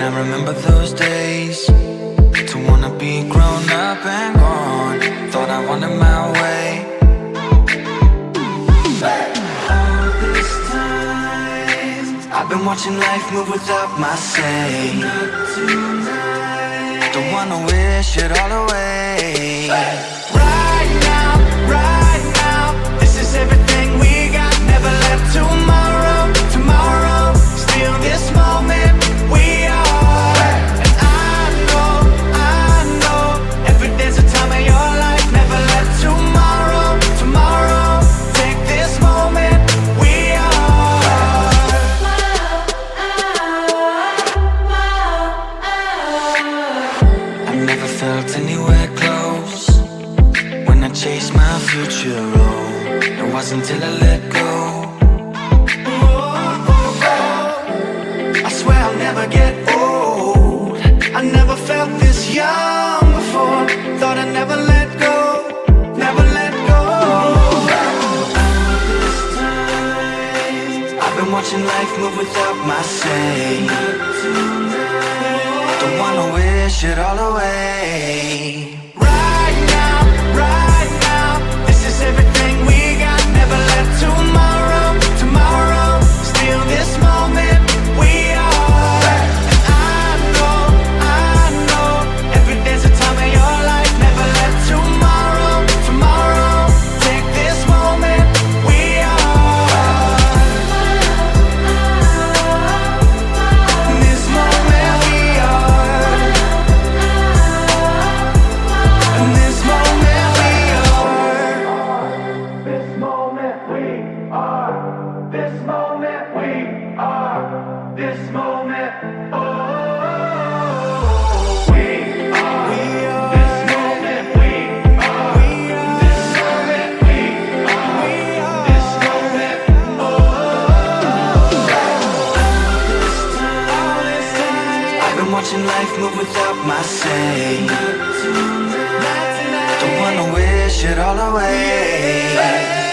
I remember those days, to wanna be grown up and gone. Thought I wanted my way. All this time I've been watching life move without my say. Not tonight. Don't wanna wish it all away. Right now, this is everything we got. Never let tomorrow steal this moment. We are, and I know, every day's a time of your life. Never let tomorrow take this moment. We are. I never felt anywhere close when I chased my future. Oh, it wasn't till I let go. I swear I'll never get old. I never felt this young before. Thought I'd never let go, never let go. This time I've been watching life move without my say. Don't wanna wish it all away. Right now, this is everything we got. Never let tomorrow steal this moment. We are, and I know, every day's a time of your life. Never let tomorrow take this moment. We are, in this moment we are, in this moment we are, this moment we are, this moment we are, this moment, oh, we are, this moment we are, this moment we are, this moment, oh. This time I've been watching life move without my say. Don't wanna wish it all away.